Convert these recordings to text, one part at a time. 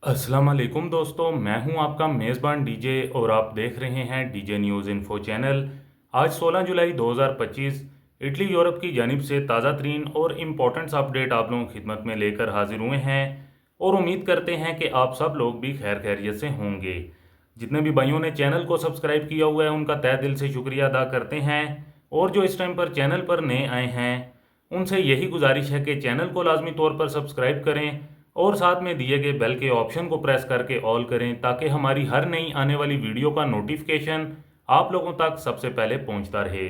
अस्सलाम वालेकुम दोस्तों, मैं हूं आपका मेज़बान डीजे और आप देख रहे हैं डीजे न्यूज़ इन्फो चैनल। आज 16 जुलाई 2025 इटली यूरोप की जानिब से ताज़ा तरीन और इम्पोर्टेंट्स अपडेट आप लोगों की खिदमत में लेकर हाजिर हुए हैं और उम्मीद करते हैं कि आप सब लोग भी खैर खैरियत से होंगे। जितने भी भाइयों ने चैनल को सब्सक्राइब किया हुआ है उनका तहे दिल से शुक्रिया अदा करते हैं और जो इस टाइम पर चैनल पर नए आए हैं उनसे यही गुजारिश है कि चैनल को लाजमी तौर पर सब्सक्राइब करें और साथ में दिए गए बेल के ऑप्शन को प्रेस करके ऑल करें ताकि हमारी हर नई आने वाली वीडियो का नोटिफिकेशन आप लोगों तक सबसे पहले पहुंचता रहे।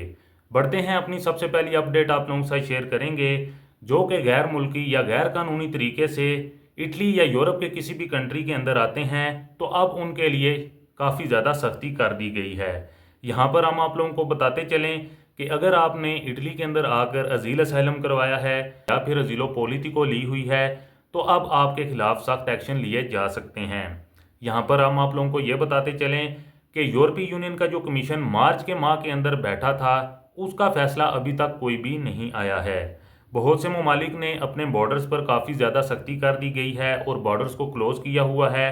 बढ़ते हैं, अपनी सबसे पहली अपडेट आप लोगों के साथ शेयर करेंगे जो कि गैर मुल्की या गैर कानूनी तरीके से इटली या यूरोप के किसी भी कंट्री के अंदर आते हैं तो अब उनके लिए काफ़ी ज़्यादा सख्ती कर दी गई है। यहाँ पर हम आप लोगों को बताते चलें कि अगर आपने इटली के अंदर आकर अजील असैलम करवाया है या फिर अजीलो पॉलिटिको ली हुई है तो अब आपके खिलाफ सख्त एक्शन लिए जा सकते हैं। यहाँ पर हम आप लोगों को ये बताते चलें कि यूरोपीय यूनियन का जो कमीशन मार्च के माह के अंदर बैठा था उसका फैसला अभी तक कोई भी नहीं आया है। बहुत से ममालिक ने अपने बॉर्डर्स पर काफ़ी ज़्यादा सख्ती कर दी गई है और बॉर्डर्स को क्लोज़ किया हुआ है।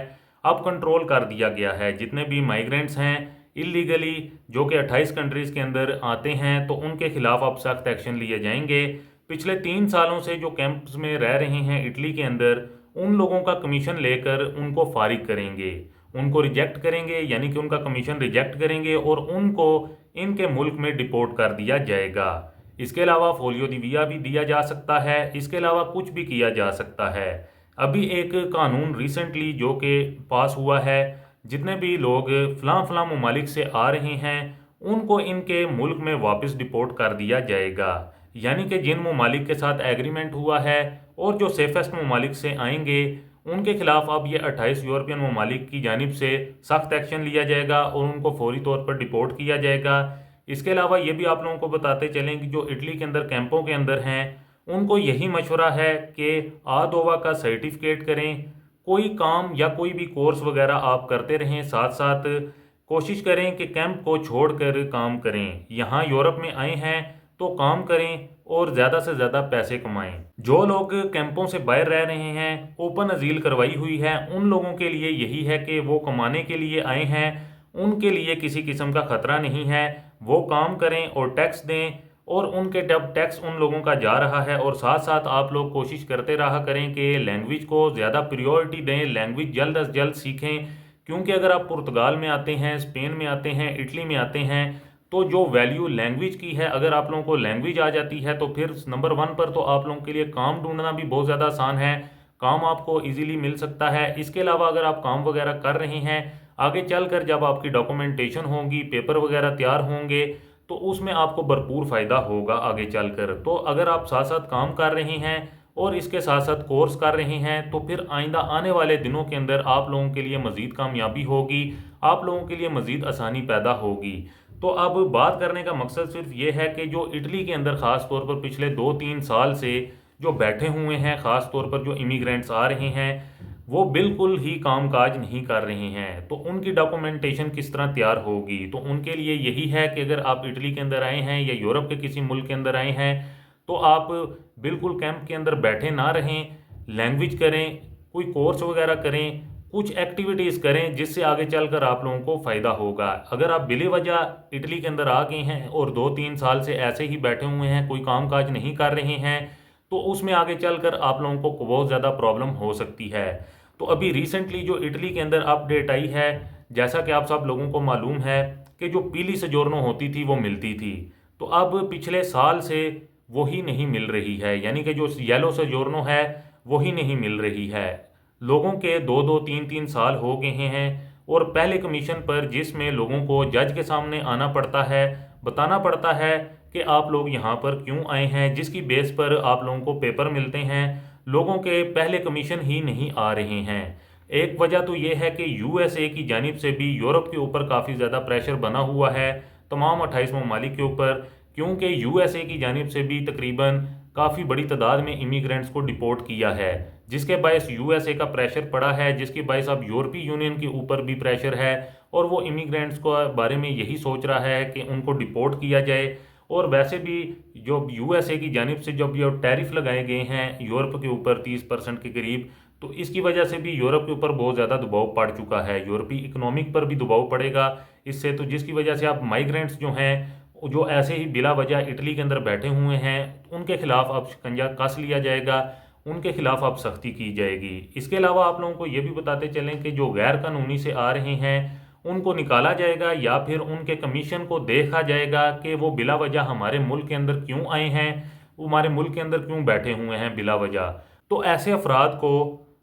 अब कंट्रोल कर दिया गया है, जितने भी माइग्रेंट्स हैं इलीगली जो कि 28 कंट्रीज़ के अंदर आते हैं तो उनके खिलाफ अब सख्त एक्शन लिए जाएंगे। पिछले 3 सालों से जो कैंप्स में रह रहे हैं इटली के अंदर उन लोगों का कमीशन लेकर उनको फारिग करेंगे, उनको रिजेक्ट करेंगे, यानी कि उनका कमीशन रिजेक्ट करेंगे और उनको इनके मुल्क में डिपोर्ट कर दिया जाएगा। इसके अलावा फोलियो दिविया भी दिया जा सकता है, इसके अलावा कुछ भी किया जा सकता है। अभी एक कानून रिसेंटली जो कि पास हुआ है, जितने भी लोग फ़लाँ फ़लाँ ममालिक से आ रहे हैं उनको इनके मुल्क में वापस डिपोर्ट कर दिया जाएगा। यानी कि जिन ममालिक के साथ एग्रीमेंट हुआ है और जो सेफेस्ट ममालिक से आएंगे उनके खिलाफ अब ये 28 यूरोपियन ममालिक की जानिब से सख्त एक्शन लिया जाएगा और उनको फौरी तौर पर डिपोर्ट किया जाएगा। इसके अलावा ये भी आप लोगों को बताते चलें कि जो इटली के अंदर कैंपों के अंदर हैं उनको यही मशवरा है कि आदोवा का सर्टिफिकेट करें। कोई काम या कोई भी कोर्स वगैरह आप करते रहें, साथ साथ कोशिश करें कि कैंप को छोड़कर काम करें। यहाँ यूरोप में आए हैं तो काम करें और ज़्यादा से ज़्यादा पैसे कमाएं। जो लोग कैंपों से बाहर रह रहे हैं, ओपन अजील करवाई हुई है, उन लोगों के लिए यही है कि वो कमाने के लिए आए हैं, उनके लिए किसी किस्म का ख़तरा नहीं है। वो काम करें और टैक्स दें और उनके जब टैक्स उन लोगों का जा रहा है और साथ साथ आप लोग कोशिश करते रहा करें कि लैंग्वेज को ज़्यादा प्रायोरिटी दें, लैंग्वेज जल्द अज जल्द सीखें। क्योंकि अगर आप पुर्तगाल में आते हैं, स्पेन में आते हैं, इटली में आते हैं तो जो वैल्यू लैंग्वेज की है, अगर आप लोगों को लैंग्वेज आ जाती है तो फिर नंबर 1 पर तो आप लोगों के लिए काम ढूंढना भी बहुत ज़्यादा आसान है, काम आपको इजीली मिल सकता है। इसके अलावा अगर आप काम वगैरह कर रहे हैं, आगे चलकर जब आपकी डॉक्यूमेंटेशन होगी, पेपर वगैरह तैयार होंगे तो उसमें आपको भरपूर फ़ायदा होगा आगे चलकर। तो अगर आप साथ साथ काम कर रहे हैं और इसके साथ साथ कोर्स कर रहे हैं तो फिर आइंदा आने वाले दिनों के अंदर आप लोगों के लिए मज़ीद कामयाबी होगी, आप लोगों के लिए मज़ीद आसानी पैदा होगी। तो अब बात करने का मकसद सिर्फ ये है कि जो इटली के अंदर ख़ास तौर पर पिछले 2-3 साल से जो बैठे हुए हैं, ख़ास तौर पर जो इमिग्रेंट्स आ रहे हैं वो बिल्कुल ही कामकाज नहीं कर रहे हैं, तो उनकी डॉक्यूमेंटेशन किस तरह तैयार होगी। तो उनके लिए यही है कि अगर आप इटली के अंदर आए हैं या यूरोप के किसी मुल्क के अंदर आए हैं तो आप बिल्कुल कैंप के अंदर बैठे ना रहें, लैंग्वेज करें, कोई कोर्स वगैरह करें, कुछ एक्टिविटीज़ करें जिससे आगे चलकर आप लोगों को फ़ायदा होगा। अगर आप बिलीवजह इटली के अंदर आ गए हैं और 2-3 साल से ऐसे ही बैठे हुए हैं, कोई कामकाज नहीं कर रहे हैं, तो उसमें आगे चलकर आप लोगों को बहुत ज़्यादा प्रॉब्लम हो सकती है। तो अभी रिसेंटली जो इटली के अंदर अपडेट आई है, जैसा कि आप सब लोगों को मालूम है कि जो पीली सजोरनो होती थी वो मिलती थी, तो अब पिछले साल से वही नहीं मिल रही है, यानी कि जो येलो सजोरनो है वही नहीं मिल रही है। लोगों के 2-2 3-3 साल हो गए हैं और पहले कमीशन पर जिसमें लोगों को जज के सामने आना पड़ता है, बताना पड़ता है कि आप लोग यहाँ पर क्यों आए हैं, जिसकी बेस पर आप लोगों को पेपर मिलते हैं, लोगों के पहले कमीशन ही नहीं आ रहे हैं। एक वजह तो ये है कि यूएसए की जानिब से भी यूरोप के ऊपर काफ़ी ज़्यादा प्रेशर बना हुआ है, तमाम 28 ममालिक के ऊपर, क्योंकि यूएसए की जानिब से भी तकरीबन काफ़ी बड़ी तादाद में इमिग्रेंट्स को डिपोर्ट किया है, जिसके बायस यूएसए का प्रेशर पड़ा है, जिसके बायस अब यूरोपीय यूनियन के ऊपर भी प्रेशर है और वो इमिग्रेंट्स को बारे में यही सोच रहा है कि उनको डिपोर्ट किया जाए। और वैसे भी जो यूएसए की जानिब से जब ये टैरिफ लगाए गए हैं यूरोप के ऊपर 30% के करीब, तो इसकी वजह से भी यूरोप के ऊपर बहुत ज़्यादा दबाव पड़ चुका है, यूरोपीय इकोनॉमिक पर भी दबाव पड़ेगा इससे। तो जिसकी वजह से आप माइग्रेंट्स जो हैं, जो ऐसे ही बिला वजह इटली के अंदर बैठे हुए हैं, उनके खिलाफ अब शिकंजा कस लिया जाएगा, उनके खिलाफ अब सख्ती की जाएगी। इसके अलावा आप लोगों को ये भी बताते चलें कि जो गैर कानूनी से आ रहे हैं उनको निकाला जाएगा या फिर उनके कमीशन को देखा जाएगा कि वो बिला वजह हमारे मुल्क के अंदर क्यों आए हैं, वो हमारे मुल्क के अंदर क्यों बैठे हुए हैं बिला वजह। तो ऐसे अफराद को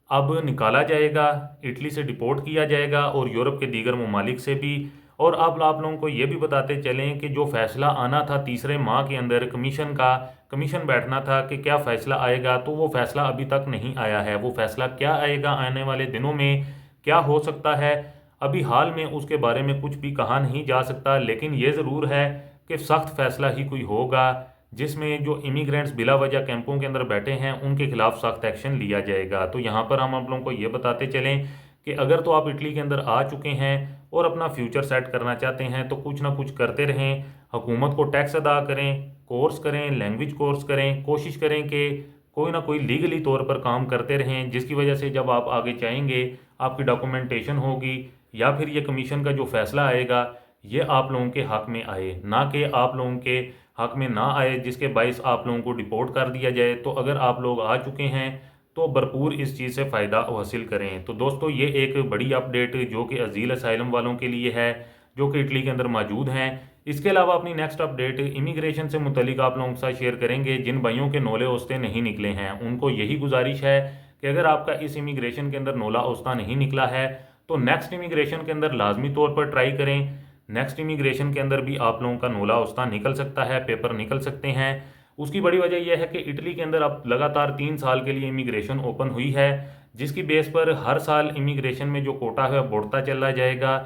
अब निकाला जाएगा, इटली से डिपोर्ट किया जाएगा और यूरोप के दीगर ममालिक से भी। और अब आप लोगों को ये भी बताते चलें कि जो फैसला आना था तीसरे माह के अंदर कमीशन बैठना था कि क्या फ़ैसला आएगा, तो वो फ़ैसला अभी तक नहीं आया है। वो फ़ैसला क्या आएगा आने वाले दिनों में, क्या हो सकता है, अभी हाल में उसके बारे में कुछ भी कहा नहीं जा सकता। लेकिन ये ज़रूर है कि सख्त फ़ैसला ही कोई होगा जिसमें जो इमिग्रेंट्स बिला वजह कैंपों के अंदर बैठे हैं उनके खिलाफ सख्त एक्शन लिया जाएगा। तो यहाँ पर हम आप लोगों को ये बताते चलें कि अगर तो आप इटली के अंदर आ चुके हैं और अपना फ्यूचर सेट करना चाहते हैं तो कुछ ना कुछ करते रहें, हुकूमत को टैक्स अदा करें, कोर्स करें, लैंग्वेज कोर्स करें, कोशिश करें कि कोई ना कोई लीगली तौर पर काम करते रहें, जिसकी वजह से जब आप आगे जाएंगे आपकी डॉक्यूमेंटेशन होगी या फिर ये कमीशन का जो फैसला आएगा ये आप लोगों के हक में आए, ना कि आप लोगों के हक में ना आए जिसके बायस आप लोगों को डिपोर्ट कर दिया जाए। तो अगर आप लोग आ चुके हैं तो भरपूर इस चीज़ से फ़ायदा हासिल करें। तो दोस्तों ये एक बड़ी अपडेट जो कि अजील असाइलम वालों के लिए है जो कि इटली के अंदर मौजूद हैं। इसके अलावा अपनी नेक्स्ट अपडेट इमिग्रेशन से मुतलिक आप लोगों के साथ शेयर करेंगे। जिन भाइयों के नोले ओस्ते नहीं निकले हैं उनको यही गुजारिश है कि अगर आपका इस इमिग्रेशन के अंदर नोला ओस्ता नहीं निकला है तो नेक्स्ट इमिग्रेशन के अंदर लाजमी तौर पर ट्राई करें। नेक्स्ट इमिग्रेशन के अंदर भी आप लोगों का नोला ओस्ता निकल सकता है, पेपर निकल सकते हैं। उसकी बड़ी वजह यह है कि इटली के अंदर अब लगातार 3 साल के लिए इमिग्रेशन ओपन हुई है, जिसकी बेस पर हर साल इमिग्रेशन में जो कोटा है बढ़ता चला जाएगा।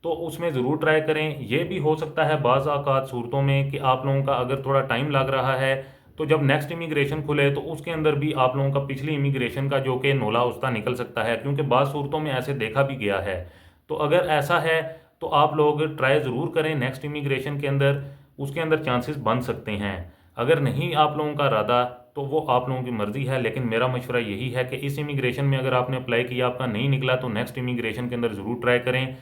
तो उसमें ज़रूर ट्राई करें। यह भी हो सकता है बाज़ औक़ात सूरतों में कि आप लोगों का अगर थोड़ा टाइम लग रहा है तो जब नेक्स्ट इमिग्रेशन खुले तो उसके अंदर भी आप लोगों का पिछली इमिग्रेशन का जो कि नोला ओस्ता निकल सकता है, क्योंकि बाज़ सूरतों में ऐसे देखा भी गया है। तो अगर ऐसा है तो आप लोग ट्राई ज़रूर करें नेक्स्ट इमिग्रेशन के अंदर, उसके अंदर चांसेस बन सकते हैं। अगर नहीं आप लोगों का इरादा तो वो आप लोगों की मर्ज़ी है, लेकिन मेरा मशवरा यही है कि इस इमिग्रेशन में अगर आपने अप्लाई किया आपका नहीं निकला तो नेक्स्ट इमिग्रेशन के अंदर ज़रूर ट्राई करें,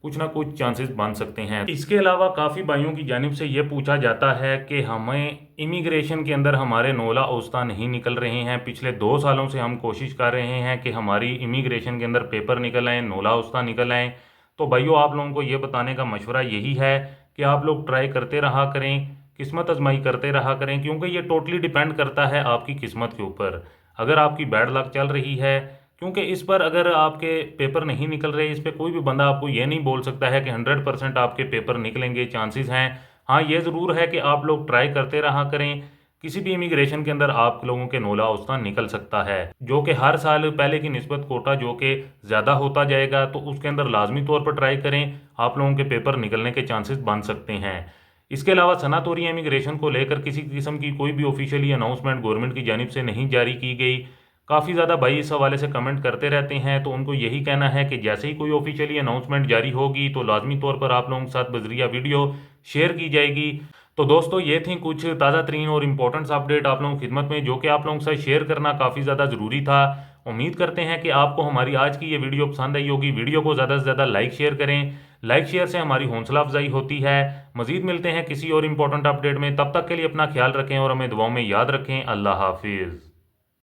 कुछ ना कुछ चांसेस बन सकते हैं। इसके अलावा काफ़ी भाइयों की जानिब से ये पूछा जाता है कि हमें इमिग्रेशन के अंदर हमारे नोला ओस्ता नहीं निकल रहे हैं, पिछले 2 सालों से हम कोशिश कर रहे हैं कि हमारी इमिग्रेशन के अंदर पेपर निकल आएँ, नोला ओस्ता निकल आएँ। तो भाइयों आप लोगों को ये बताने का मशवरा यही है कि आप लोग ट्राई करते रहा करें, किस्मत आजमाई करते रहा करें, क्योंकि ये टोटली डिपेंड करता है आपकी किस्मत के ऊपर। अगर आपकी बैड लक चल रही है, क्योंकि इस पर अगर आपके पेपर नहीं निकल रहे, इस पर कोई भी बंदा आपको ये नहीं बोल सकता है कि 100% आपके पेपर निकलेंगे, चांसेस हैं। हाँ ये ज़रूर है कि आप लोग ट्राई करते रहा करें, किसी भी इमिग्रेशन के अंदर आप लोगों के नोला ओस्ता निकल सकता है, जो कि हर साल पहले की निस्बत कोटा जो कि ज़्यादा होता जाएगा, तो उसके अंदर लाजमी तौर पर ट्राई करें, आप लोगों के पेपर निकलने के चांसेस बन सकते हैं। इसके अलावा सनातोरिया इमिग्रेशन को लेकर किसी किस्म की कोई भी ऑफिशियली अनाउंसमेंट गवर्नमेंट की जानिब से नहीं जारी की गई। काफ़ी ज़्यादा भाई इस हवाले से कमेंट करते रहते हैं, तो उनको यही कहना है कि जैसे ही कोई ऑफिशियली अनाउंसमेंट जारी होगी तो लाजमी तौर पर आप लोगों के साथ बजरिया वीडियो शेयर की जाएगी। तो दोस्तों ये थी कुछ ताज़ा तरीन और इम्पोर्टेंट्स अपडेट आप लोगों की खिदमत में, जो कि आप लोगों के साथ शेयर करना काफ़ी ज़्यादा ज़रूरी था। उम्मीद करते हैं कि आपको हमारी आज की ये वीडियो पसंद आई होगी। वीडियो को ज़्यादा से ज़्यादा लाइक शेयर करें, लाइक शेयर से हमारी हौसला अफजाई होती है। मज़ीद मिलते हैं किसी और इम्पोर्टेंट अपडेट में, तब तक के लिए अपना ख्याल रखें और हमें दुआओं में याद रखें। अल्लाह हाफिज़।